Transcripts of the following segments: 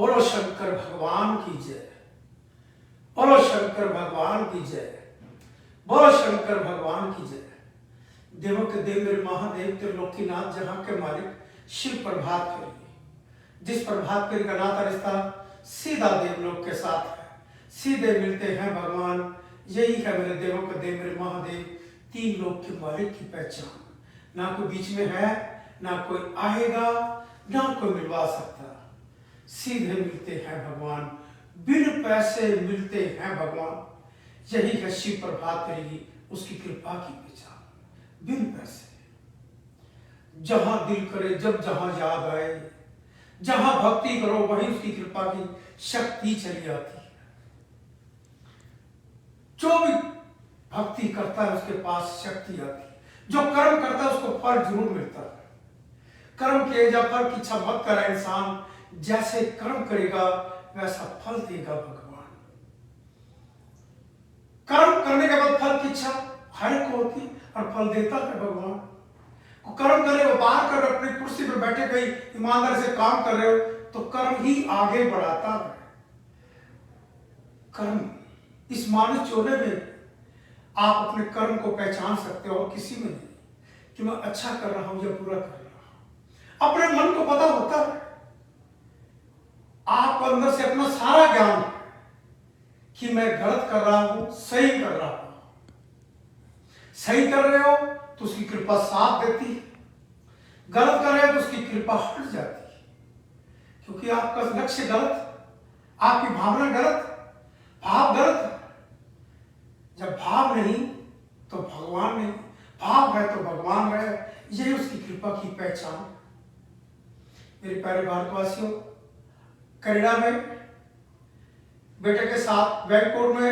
बोलो शंकर भगवान की जय। बोलो शंकर भगवान की जय। बोलो शंकर भगवान की जय। देवों के देव मेरे महादेव त्रिलोकीनाथ जहां के मालिक शिव प्रभात फेरी, जिस प्रभात फेरी का नाता रिश्ता सीधा देवलोक के साथ है, सीधे मिलते हैं भगवान। यही है मेरे देवों के देव मेरे महादेव, तीन लोक के मालिक की पहचान। ना कोई बीच में है, ना कोई आएगा, ना कोई मिलवा सकता। सीधे मिलते हैं भगवान, बिन पैसे मिलते हैं भगवान। यही है शिव प्रभात फेरी, उसकी कृपा की पहचान। बिन पैसे, जहां दिल करे, जब जहां याद आए, जहां भक्ति करो वहीं उसकी कृपा की शक्ति चली आती है। जो भी भक्ति करता है उसके पास शक्ति आती है। जो कर्म करता है उसको फल जरूर मिलता है। कर्म किए जा फल की इच्छा मत करे इंसान, जैसे कर्म करेगा वैसा फल देगा भगवान। कर्म करने के बाद फल की इच्छा हर को होती और फल देता है भगवान। कर्म कर रहे हो, बाहर कर रहे हो, अपनी कुर्सी पे बैठे कहीं ईमानदारी से काम कर रहे हो तो कर्म ही आगे बढ़ाता है। कर्म इस मानस चोले में आप अपने कर्म को पहचान सकते हो और किसी में नहीं कि मैं अच्छा कर रहा हूं या बुरा कर रहा हूं। अपने मन को पता होता है, आपको अंदर से अपना सारा ज्ञान कि मैं गलत कर रहा हूं, सही कर रहा हूं। सही कर रहे हो तो उसकी कृपा साथ देती है, गलत कर रहे हो तो उसकी कृपा हट जाती है। क्योंकि आपका लक्ष्य गलत, आपकी भावना गलत, भाव गलत है। जब भाव नहीं तो भगवान नहीं, भाव है तो भगवान है। यही उसकी कृपा की पहचान। मेरे प्यारे भारतवासियों, कनाडा में बेटे के साथ वैंकूवर में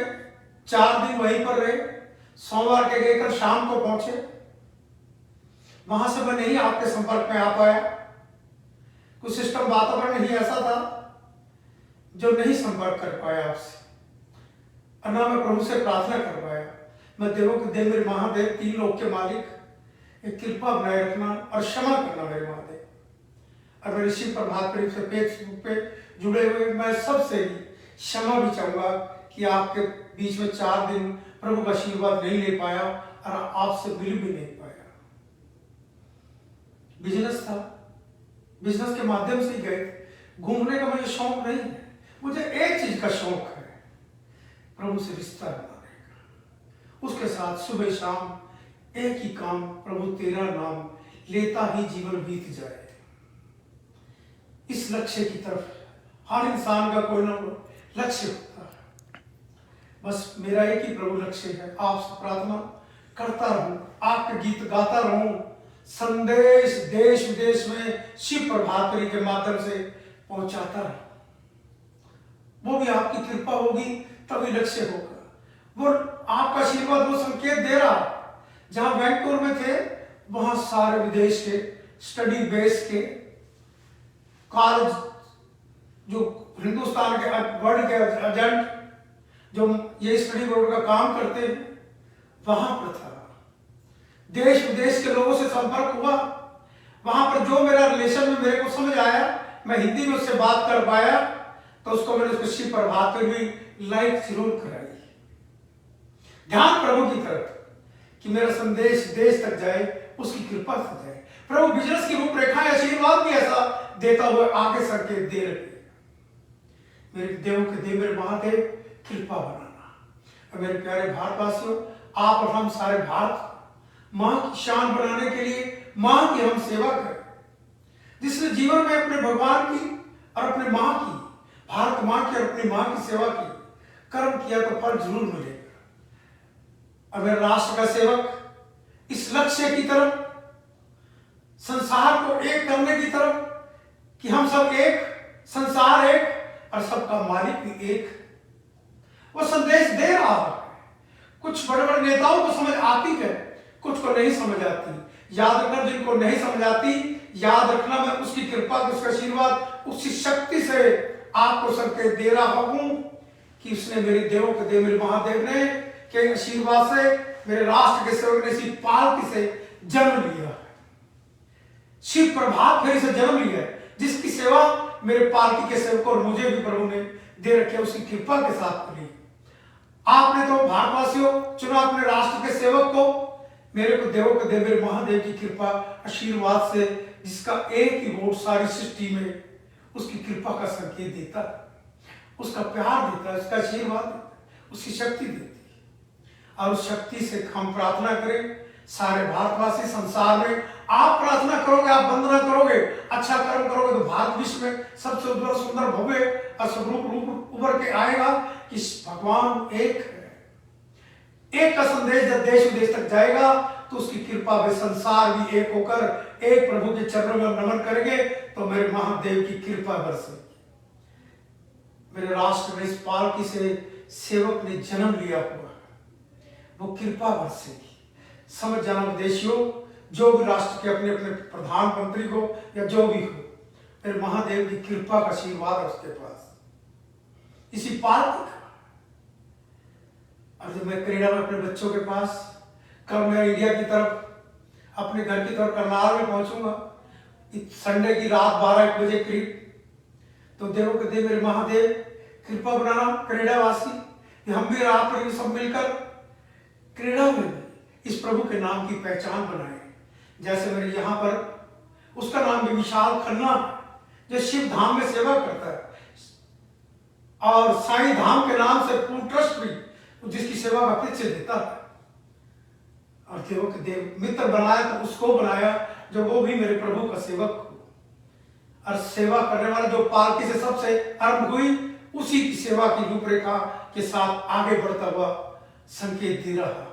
4 दिन वहीं पर रहे। सोमवार के गए, कल शाम को पहुंचे। वहां से मैं नहीं आपके संपर्क में आ पाया, कुछ सिस्टम वातावरण ही ऐसा था जो नहीं संपर्क कर पाया आपसे, और ना मैं प्रभु से प्रार्थना कर पाया। मैं देवों के देव मेरे महादेव, तीन लोक के मालिक, एक कृपा बनाए रखना और क्षमा करना मेरे महादेव। और मेरे शिव प्रभात फेरी से फेसबुक पे जुड़े हुए मैं सबसे क्षमा भी चाहूंगा कि आपके बीच में 4 दिन प्रभु का आशीर्वाद नहीं ले पाया और आपसे मिल भी नहीं पाया। बिजनेस था, बिजनेस के माध्यम से ही गए। घूमने का मुझे शौक नहीं है, मुझे एक चीज का शौक है, प्रभु से रिश्ता बनाने का। उसके साथ सुबह शाम एक ही काम, प्रभु तेरा नाम लेता ही जीवन बीत जाए। इस लक्ष्य की तरफ हर इंसान का कोई ना कोई लक्ष्य होता है। बस मेरा एक ही प्रभु लक्ष्य है, आपसे प्रार्थना करता रहूं, आपके गीत गाता रहूं, संदेश देश विदेश में शिव प्रभात फेरी के माध्यम से पहुंचाता रहूं। वो भी आपकी कृपा होगी तभी लक्ष्य होगा। वो आपका आशीर्वाद, वो संकेत दे रहा। जहां वैंकूवर में थे वहां सारे विदेश के स्टडी बेस के कॉलेज, जो हिंदुस्तान के वर्ल्ड के एजेंट जो ये स्टडी बोर्ड का काम करते हैं, वहां पर था। देश विदेश के लोगों से संपर्क हुआ। वहां पर जो मेरा रिलेशन में मेरे को समझ आया, मैं हिंदी में उससे बात कर पाया, तो उसको मैंने उसको शिव प्रभात फेरी भी लाइक जरूर कराई। ध्यान प्रभु की तरफ कि मेरा संदेश देश तक जाए, उसकी कृपा से जाए। प्रभु बिजनेस की रूपरेखा आशीर्वाद भी ऐसा देता हुआ आगे संकेत दे रहे। मेरे देवों के देव मेरे महादेव, कृपा बनाना। और मेरे प्यारे भारतवासियों, आप और हम सारे भारत मां की शान बनाने के लिए मां की हम सेवा करें। जिसने जीवन में अपने भगवान की और अपने मां की, भारत मां की और अपनी मां की सेवा की, कर्म किया तो फल जरूर मिलेगा। और मेरे राष्ट्र का सेवक इस लक्ष्य की तरफ, संसार को एक करने की तरफ कि हम सब एक, संसार एक और सबका मालिक भी एक, वो संदेश दे रहा है। कुछ बड़े बड़े नेताओं को समझ आती है, कुछ को नहीं समझ आती। याद रखना, जिनको नहीं समझ आती, याद रखना मैं उसकी कृपा, उसका आशीर्वाद, उसकी शक्ति से आपको संकेत दे रहा हूं कि उसने मेरे देवों के देव मेरे महादेव ने के आशीर्वाद से मेरे राष्ट्र के सेवक ने इसी पालकी से जन्म लिया है, शिव प्रभात फेरी से जन्म लिया है, जिसकी सेवा मेरे पालकी के सेवक और मुझे भी प्रभु ने दे रखे, उसकी कृपा के साथ करिए। आपने तो भारतवासियों चुना अपने राष्ट्र के सेवक को, मेरे को देवों को दे, मेरे महादेव की कृपा आशीर्वाद से, जिसका एक ही वोट सारी सृष्टि में उसकी कृपा का संकेत देता है, उसका प्यार देता है, उसका आशीर्वाद देता है, उसकी शक्ति देती है। और उस शक्ति से हम प्रार्थना करें, सारे भारतवासी संसार में आप प्रार्थना करोगे, आप वंदना करोगे, अच्छा कर्म करोगे तो भारत विश्व में सबसे उज्जवल सुंदर भव्य और स्वरूप रूप उभर के आएगा कि भगवान एक है। एक का संदेश जब देश विदेश तक जाएगा तो उसकी कृपा में संसार भी एक होकर एक प्रभु के चरणों में नमन करेंगे, तो मेरे महादेव की कृपा बरसेगी। मेरे राष्ट्र में इस पालकी से सेवक ने जन्म लिया हुआ, वो कृपा बरसेगी। समझ जाना विदेशियों, जो भी राष्ट्र के अपने अपने प्रधानमंत्री को या जो भी हो, मेरे महादेव की कृपा का आशीर्वाद है उसके पास, इसी पालकी का। और जब मैं कनाडा में अपने बच्चों के पास, कल मैं इंडिया की तरफ अपने घर की तरफ करनाल में पहुंचूंगा संडे की रात 12-1 बजे करीब, तो देवों के दे मेरे महादेव कृपा बनाना कनाडा वासी कि हम भी रात में सब मिलकर कनाडा में इस प्रभु के नाम की पहचान बनाए। जैसे मेरे यहाँ पर उसका नाम भी विशाल खन्ना, जो शिव धाम में सेवा करता है, और साईं धाम के नाम से पूर्ण ट्रस्ट भी जिसकी सेवा भक्ति से देता है। और देवों के देव मित्र बनाया तो उसको बनाया जो वो भी मेरे प्रभु का सेवक हो। और सेवा करने वाला जो पालकी से सबसे आरंभ हुई, उसी की सेवा की रूपरेखा के साथ आगे बढ़ता हुआ संकेत दे रहा।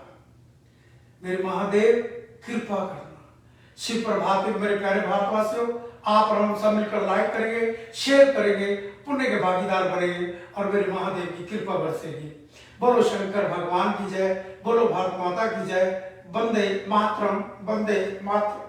मेरे महादेव कृपा करना। शिव प्रभात में मेरे प्यारे भारतवासियों, आप और हम सब मिलकर लाइक करेंगे, शेयर करेंगे, पुण्य के भागीदार बनेंगे और मेरे महादेव की कृपा बरसेगी। बोलो शंकर भगवान की जय, बोलो भारत माता की जय। वंदे मातरम, वंदे मातरम।